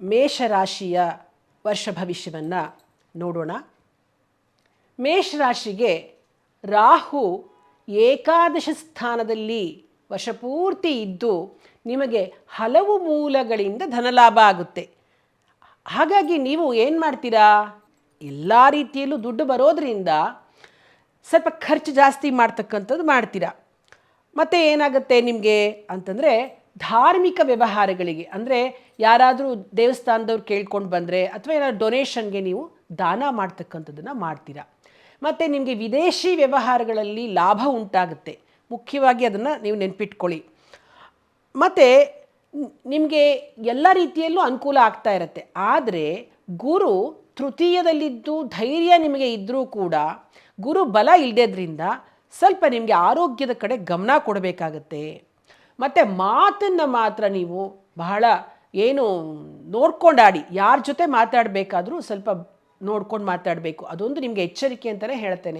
ಮೇಷರಾಶಿಯ ವರ್ಷ ಭವಿಷ್ಯವನ್ನು ನೋಡೋಣ. ಮೇಷರಾಶಿಗೆ ರಾಹು ಏಕಾದಶ ಸ್ಥಾನದಲ್ಲಿ ವರ್ಷಪೂರ್ತಿ ಇದ್ದು ನಿಮಗೆ ಹಲವು ಮೂಲಗಳಿಂದ ಧನಲಾಭ ಆಗುತ್ತೆ. ಹಾಗಾಗಿ ನೀವು ಏನು ಮಾಡ್ತೀರಾ, ಎಲ್ಲ ರೀತಿಯಲ್ಲೂ ದುಡ್ಡು ಬರೋದರಿಂದ ಸ್ವಲ್ಪ ಖರ್ಚು ಜಾಸ್ತಿ ಮಾಡ್ತಕ್ಕಂಥದ್ದು ಮಾಡ್ತೀರಾ. ಮತ್ತು ಏನಾಗುತ್ತೆ ನಿಮಗೆ ಅಂತಂದರೆ, ಧಾರ್ಮಿಕ ವ್ಯವಹಾರಗಳಿಗೆ ಅಂದರೆ ಯಾರಾದರೂ ದೇವಸ್ಥಾನದವ್ರು ಕೇಳ್ಕೊಂಡು ಬಂದರೆ ಅಥವಾ ಏನಾದ್ರು ಡೊನೇಷನ್ಗೆ ನೀವು ದಾನ ಮಾಡ್ತಕ್ಕಂಥದ್ದನ್ನು ಮಾಡ್ತೀರಾ. ಮತ್ತು ನಿಮಗೆ ವಿದೇಶಿ ವ್ಯವಹಾರಗಳಲ್ಲಿ ಲಾಭ ಉಂಟಾಗುತ್ತೆ. ಮುಖ್ಯವಾಗಿ ಅದನ್ನು ನೀವು ನೆನ್ಪಿಟ್ಕೊಳ್ಳಿ. ಮತ್ತು ನಿಮಗೆ ಎಲ್ಲ ರೀತಿಯಲ್ಲೂ ಅನುಕೂಲ ಆಗ್ತಾ ಇರುತ್ತೆ. ಆದರೆ ಗುರು ತೃತೀಯದಲ್ಲಿದ್ದು ಧೈರ್ಯ ನಿಮಗೆ ಇದ್ದರೂ ಕೂಡ ಗುರು ಬಲ ಇಲ್ಲದ್ರಿಂದ ಸ್ವಲ್ಪ ನಿಮಗೆ ಆರೋಗ್ಯದ ಕಡೆ ಗಮನ ಕೊಡಬೇಕಾಗತ್ತೆ. ಮತ್ತು ಮಾತನ್ನು ಮಾತ್ರ ನೀವು ಬಹಳ ನೋಡ್ಕೊಂಡಾಡಿ. ಯಾರ ಜೊತೆ ಮಾತಾಡಬೇಕಾದ್ರೂ ಸ್ವಲ್ಪ ನೋಡ್ಕೊಂಡು ಮಾತಾಡಬೇಕು. ಅದೊಂದು ನಿಮಗೆ ಎಚ್ಚರಿಕೆ ಅಂತಲೇ ಹೇಳ್ತೇನೆ.